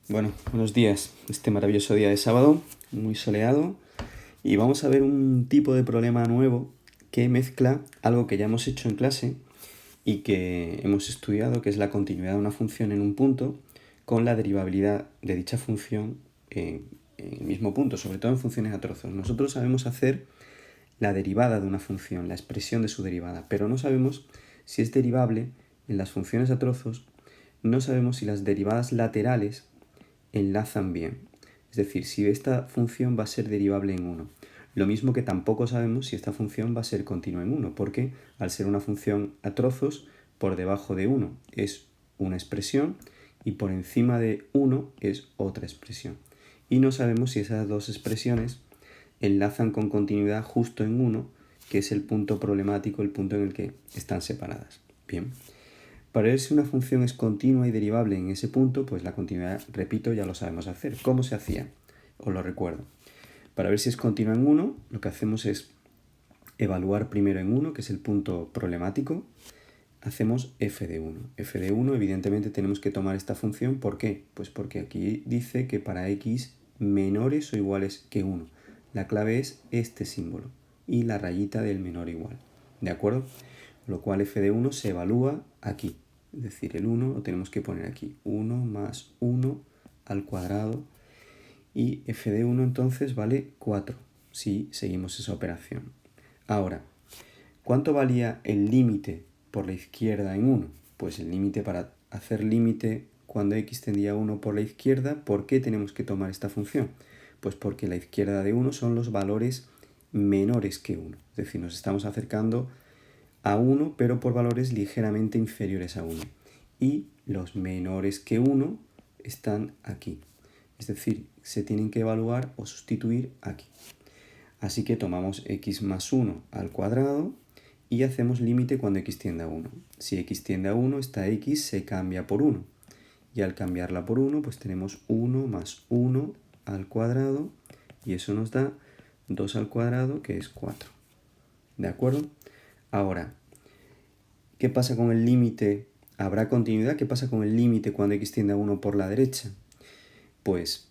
Bueno, buenos días. Este maravilloso día de sábado, muy soleado, y vamos a ver un tipo de problema nuevo que mezcla algo que ya hemos hecho en clase y que hemos estudiado, que es la continuidad de una función en un punto, con la derivabilidad de dicha función en el mismo punto, sobre todo en funciones a trozos. Nosotros sabemos hacer la derivada de una función, la expresión de su derivada, pero no sabemos si es derivable en las funciones a trozos, no sabemos si las derivadas laterales enlazan bien. Es decir, si esta función va a ser derivable en 1. Lo mismo que tampoco sabemos si esta función va a ser continua en 1, porque al ser una función a trozos, por debajo de 1 es una expresión y por encima de 1 es otra expresión. Y no sabemos si esas dos expresiones enlazan con continuidad justo en 1, que es el punto problemático, el punto en el que están separadas. Bien. Para ver si una función es continua y derivable en ese punto, pues la continuidad, repito, ya lo sabemos hacer. ¿Cómo se hacía? Os lo recuerdo. Para ver si es continua en 1, lo que hacemos es evaluar primero en 1, que es el punto problemático. Hacemos f de 1. f de 1, evidentemente tenemos que tomar esta función. ¿Por qué? Pues porque aquí dice que para x menores o iguales que 1. La clave es este símbolo y la rayita del menor o igual. ¿De acuerdo? Lo cual f de 1 se evalúa aquí. Es decir, el 1 lo tenemos que poner aquí. 1 más 1 al cuadrado. Y f de 1 entonces vale 4 si seguimos esa operación. Ahora, ¿cuánto valía el límite por la izquierda en 1? Pues el límite, para hacer límite cuando x tendía a 1 por la izquierda, ¿por qué tenemos que tomar esta función? Pues porque la izquierda de 1 son los valores menores que 1. Es decir, nos estamos acercando a 1, pero por valores ligeramente inferiores a 1. Y los menores que 1 están aquí. Es decir, se tienen que evaluar o sustituir aquí. Así que tomamos x más 1 al cuadrado y hacemos límite cuando x tiende a 1. Si x tiende a 1, esta x se cambia por 1. Y al cambiarla por 1, pues tenemos 1 más 1 al cuadrado y eso nos da 2 al cuadrado, que es 4. ¿De acuerdo? Ahora, ¿qué pasa con el límite? ¿Habrá continuidad? ¿Qué pasa con el límite cuando x tiende a 1 por la derecha? Pues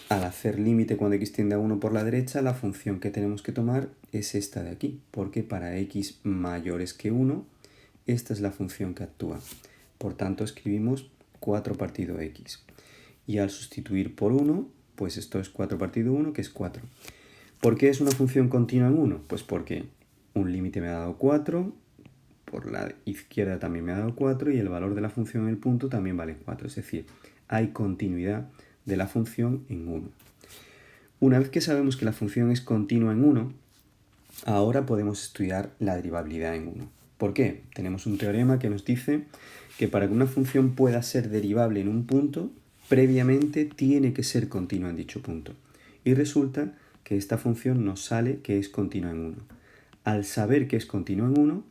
al hacer límite cuando x tiende a 1 por la derecha, la función que tenemos que tomar es esta de aquí, porque para x mayores que 1, esta es la función que actúa. Por tanto, escribimos 4 partido x. Y al sustituir por 1, pues esto es 4 partido 1, que es 4. ¿Por qué es una función continua en 1? Pues porque un límite me ha dado 4, por la izquierda también me ha dado 4 y el valor de la función en el punto también vale 4. Es decir, hay continuidad de la función en 1. Una vez que sabemos que la función es continua en 1, ahora podemos estudiar la derivabilidad en 1. ¿Por qué? Tenemos un teorema que nos dice que para que una función pueda ser derivable en un punto, previamente tiene que ser continua en dicho punto. Y resulta que esta función nos sale que es continua en 1. Al saber que es continua en 1,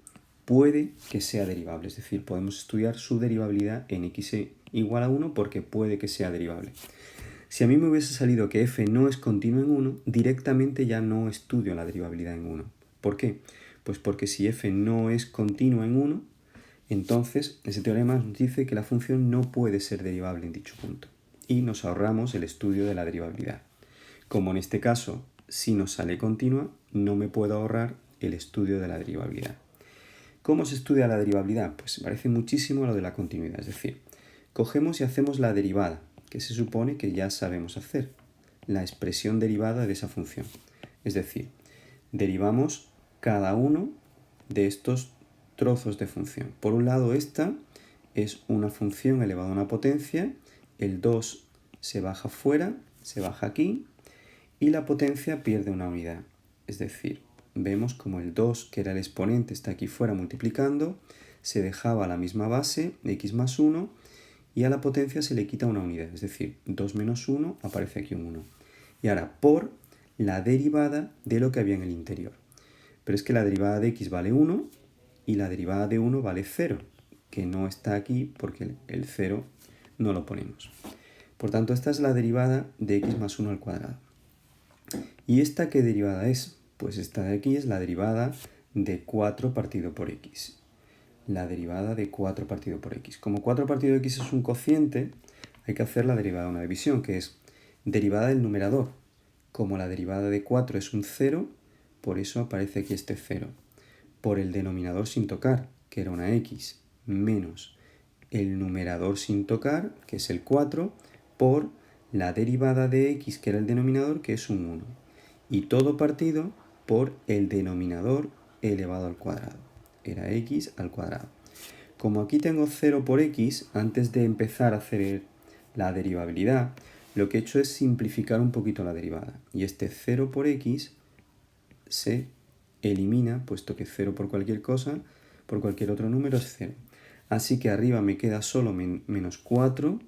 puede que sea derivable. Es decir, podemos estudiar su derivabilidad en x igual a 1 porque puede que sea derivable. Si a mí me hubiese salido que f no es continua en 1, directamente ya no estudio la derivabilidad en 1. ¿Por qué? Pues porque si f no es continua en 1, entonces ese teorema nos dice que la función no puede ser derivable en dicho punto. Y nos ahorramos el estudio de la derivabilidad. Como en este caso, si nos sale continua, no me puedo ahorrar el estudio de la derivabilidad. ¿Cómo se estudia la derivabilidad? Pues se parece muchísimo a lo de la continuidad. Es decir, cogemos y hacemos la derivada, que se supone que ya sabemos hacer, la expresión derivada de esa función. Es decir, derivamos cada uno de estos trozos de función. Por un lado, esta es una función elevada a una potencia, el 2 se baja fuera, se baja aquí, y la potencia pierde una unidad. Es decir, vemos como el 2, que era el exponente, está aquí fuera multiplicando, se dejaba la misma base, x más 1, y a la potencia se le quita una unidad, es decir, 2 menos 1, aparece aquí un 1. Y ahora, por la derivada de lo que había en el interior. Pero es que la derivada de x vale 1 y la derivada de 1 vale 0, que no está aquí porque el 0 no lo ponemos. Por tanto, esta es la derivada de x más 1 al cuadrado. ¿Y esta qué derivada es? Pues esta de aquí es la derivada de 4 partido por x. La derivada de 4 partido por x. Como 4 partido de x es un cociente, hay que hacer la derivada de una división, que es derivada del numerador. Como la derivada de 4 es un 0, por eso aparece aquí este 0. Por el denominador sin tocar, que era una x, menos el numerador sin tocar, que es el 4, por la derivada de x, que era el denominador, que es un 1. Y todo partido por el denominador elevado al cuadrado. Era x al cuadrado. Como aquí tengo 0 por x, antes de empezar a hacer la derivabilidad, lo que he hecho es simplificar un poquito la derivada. Y este 0 por x se elimina, puesto que 0 por cualquier cosa, por cualquier otro número es 0. Así que arriba me queda solo menos 4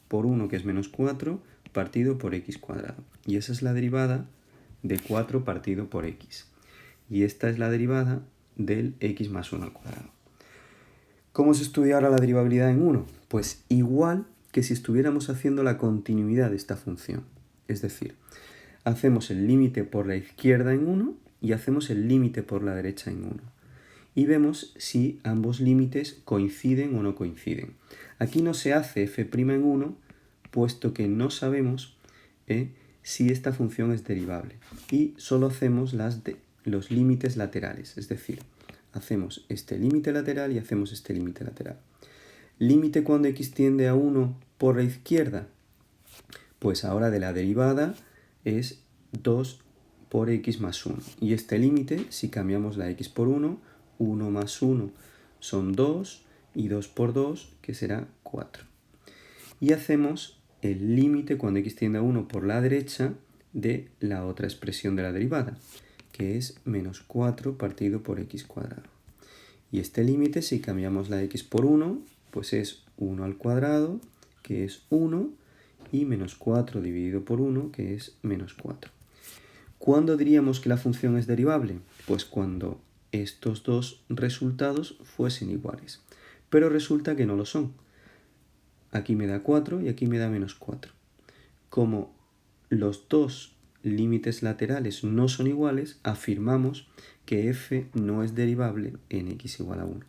por 1, que es menos 4, partido por x cuadrado. Y esa es la derivada de 4 partido por x. Y esta es la derivada del x más 1 al cuadrado. ¿Cómo se estudia ahora la derivabilidad en 1? Pues igual que si estuviéramos haciendo la continuidad de esta función. Es decir, hacemos el límite por la izquierda en 1 y hacemos el límite por la derecha en 1. Y vemos si ambos límites coinciden o no coinciden. Aquí no se hace f' en 1, puesto que no sabemos si esta función es derivable. Y solo hacemos los límites laterales, es decir, hacemos este límite lateral y hacemos este límite lateral. Límite cuando x tiende a 1 por la izquierda. Pues ahora de la derivada es 2 por x más 1. Y este límite, si cambiamos la x por 1, 1 más 1 son 2 y 2 por 2, que será 4. Y hacemos el límite cuando x tiende a 1 por la derecha de la otra expresión de la derivada, que es menos 4 partido por x cuadrado. Y este límite, si cambiamos la x por 1, pues es 1 al cuadrado, que es 1, y menos 4 dividido por 1, que es menos 4. ¿Cuándo diríamos que la función es derivable? Pues cuando estos dos resultados fuesen iguales. Pero resulta que no lo son. Aquí me da 4 y aquí me da menos 4. Como los dos límites laterales no son iguales, afirmamos que f no es derivable en x igual a 1.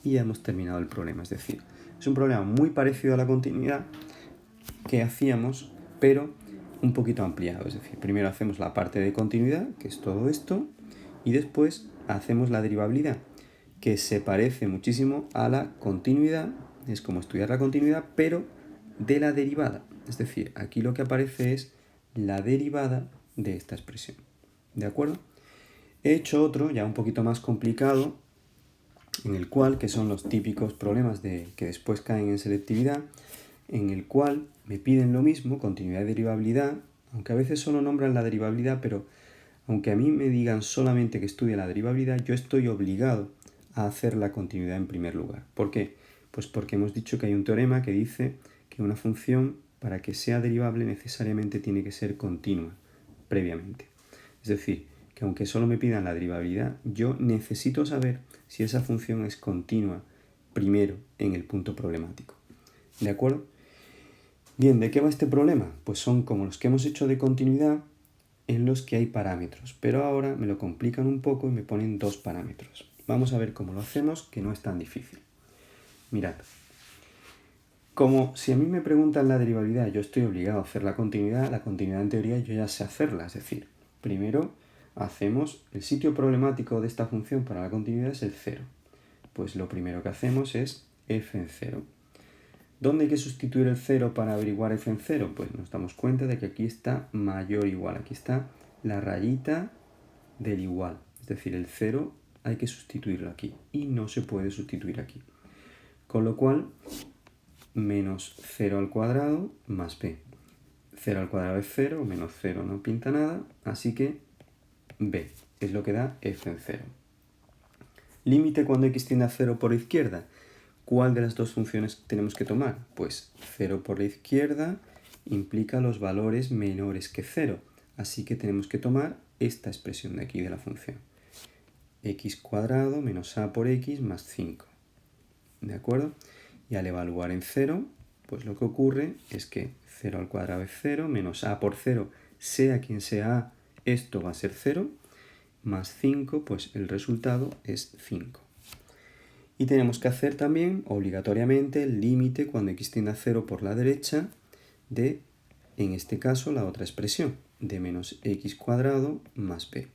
Y ya hemos terminado el problema. Es decir, es un problema muy parecido a la continuidad que hacíamos, pero un poquito ampliado. Es decir, primero hacemos la parte de continuidad, que es todo esto, y después hacemos la derivabilidad, que se parece muchísimo a la continuidad. Es como estudiar la continuidad, pero de la derivada. Es decir, aquí lo que aparece es la derivada de esta expresión. ¿De acuerdo? He hecho otro, ya un poquito más complicado, en el cual, que son los típicos problemas que después caen en selectividad, en el cual me piden lo mismo, continuidad y derivabilidad, aunque a veces solo nombran la derivabilidad, pero aunque a mí me digan solamente que estudie la derivabilidad, yo estoy obligado a hacer la continuidad en primer lugar. ¿Por qué? Pues porque hemos dicho que hay un teorema que dice que una función, para que sea derivable, necesariamente tiene que ser continua previamente. Es decir, que aunque solo me pidan la derivabilidad, yo necesito saber si esa función es continua primero en el punto problemático. ¿De acuerdo? Bien, ¿de qué va este problema? Pues son como los que hemos hecho de continuidad, en los que hay parámetros, pero ahora me lo complican un poco y me ponen dos parámetros. Vamos a ver cómo lo hacemos, que no es tan difícil. Mirad, como si a mí me preguntan la derivabilidad, yo estoy obligado a hacer la continuidad en teoría yo ya sé hacerla, es decir, primero hacemos el sitio problemático de esta función para la continuidad es el 0. Pues lo primero que hacemos es f en 0. ¿Dónde hay que sustituir el 0 para averiguar f en 0? Pues nos damos cuenta de que aquí está mayor o igual. Aquí está la rayita del igual. Es decir, el 0 hay que sustituirlo aquí. Y no se puede sustituir aquí. Con lo cual, menos 0 al cuadrado más b. 0 al cuadrado es 0, menos 0 no pinta nada. Así que b es lo que da f en 0. Límite cuando x tiende a 0 por la izquierda. ¿Cuál de las dos funciones tenemos que tomar? Pues 0 por la izquierda implica los valores menores que 0. Así que tenemos que tomar esta expresión de aquí de la función. X cuadrado menos a por x más 5. ¿De acuerdo? Y al evaluar en 0, pues lo que ocurre es que 0 al cuadrado es 0, menos a por 0, sea quien sea a, esto va a ser 0, más 5, pues el resultado es 5. Y tenemos que hacer también, obligatoriamente, el límite cuando x tiende a 0 por la derecha de, en este caso, la otra expresión, de menos x cuadrado más b.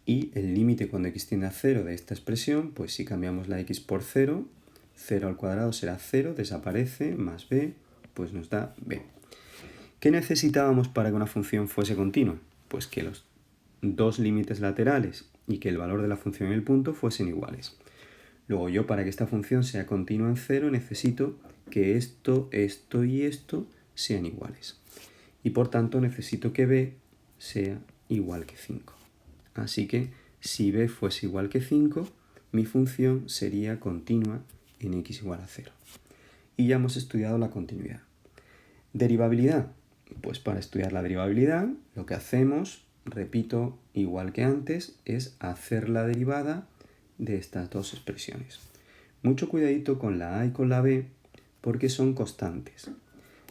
Y el límite cuando x tiende a 0 de esta expresión, pues si cambiamos la x por 0, 0 al cuadrado será 0, desaparece, más b, pues nos da b. ¿Qué necesitábamos para que una función fuese continua? Pues que los dos límites laterales y que el valor de la función en el punto fuesen iguales. Luego yo, para que esta función sea continua en 0, necesito que esto, esto y esto sean iguales. Y por tanto necesito que b sea igual que 5. Así que si b fuese igual que 5, mi función sería continua en x igual a 0. Y ya hemos estudiado la continuidad. Derivabilidad. Pues para estudiar la derivabilidad, lo que hacemos, repito, igual que antes, es hacer la derivada de estas dos expresiones. Mucho cuidadito con la a y con la b, porque son constantes.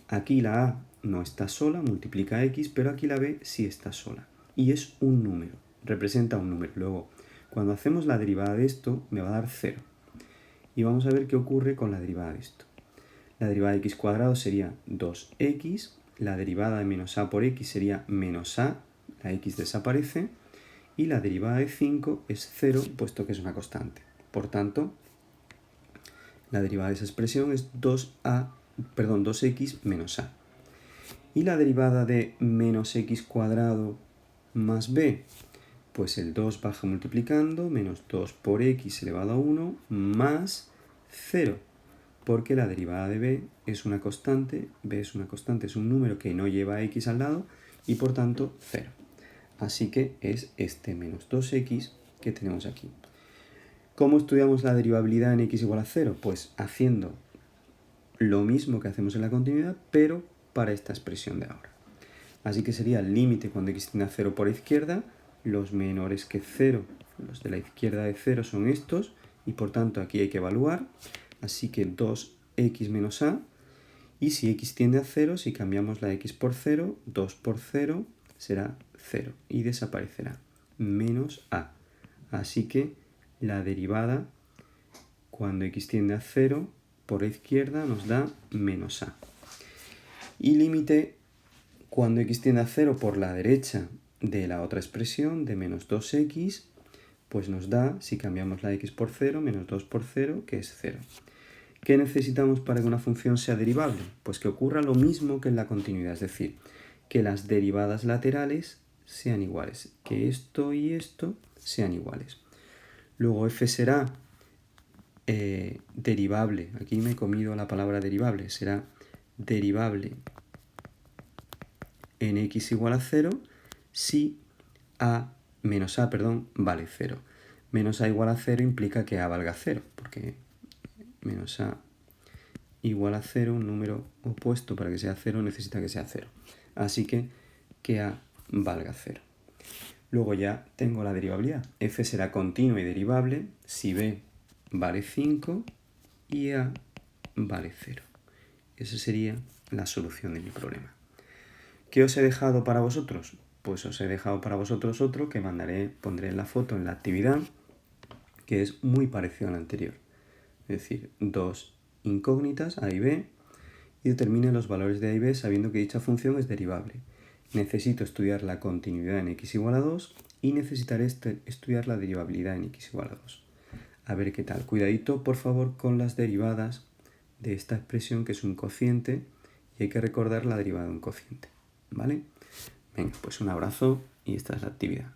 Aquí la a no está sola, multiplica x, pero aquí la b sí está sola. Y es un número, representa un número. Luego, cuando hacemos la derivada de esto, me va a dar 0. Y vamos a ver qué ocurre con la derivada de esto. La derivada de x cuadrado sería 2x, la derivada de menos a por x sería menos a, la x desaparece, y la derivada de 5 es 0, puesto que es una constante. Por tanto, la derivada de esa expresión es 2x menos a. Y la derivada de menos x cuadrado más b, pues el 2 baja multiplicando, menos 2 por x elevado a 1, más 0, porque la derivada de b es una constante, b es una constante, es un número que no lleva x al lado, y por tanto 0. Así que es este menos 2x que tenemos aquí. ¿Cómo estudiamos la derivabilidad en x igual a 0? Pues haciendo lo mismo que hacemos en la continuidad, pero para esta expresión de ahora. Así que sería el límite cuando x tiende a 0 por la izquierda, los menores que 0, los de la izquierda de 0 son estos, y por tanto aquí hay que evaluar, así que 2x menos a, y si x tiende a 0, si cambiamos la x por 0, 2 por 0 será 0, y desaparecerá, menos a. Así que la derivada cuando x tiende a 0 por la izquierda nos da menos a. Y límite cuando x tiende a 0 por la derecha de la otra expresión, de menos 2x, pues nos da, si cambiamos la x por 0, menos 2 por 0, que es 0. ¿Qué necesitamos para que una función sea derivable? Pues que ocurra lo mismo que en la continuidad, es decir, que las derivadas laterales sean iguales, que esto y esto sean iguales. Luego f será derivable, aquí me he comido la palabra derivable, será derivable en x igual a 0 si menos a vale 0. Menos a igual a 0 implica que a valga 0, porque menos a igual a 0, un número opuesto para que sea 0 necesita que sea 0. Así que a valga 0. Luego ya tengo la derivabilidad. F será continua y derivable si b vale 5 y a vale 0. Esa sería la solución de mi problema. ¿Qué os he dejado para vosotros? Pues os he dejado para vosotros otro que pondré en la foto en la actividad, que es muy parecido al anterior. Es decir, dos incógnitas, a y b, y determine los valores de a y b sabiendo que dicha función es derivable. Necesito estudiar la continuidad en x igual a 2 y necesitaré estudiar la derivabilidad en x igual a 2. A ver qué tal. Cuidadito, por favor, con las derivadas de esta expresión que es un cociente y hay que recordar la derivada de un cociente. ¿Vale? Venga, pues un abrazo y esta es la actividad.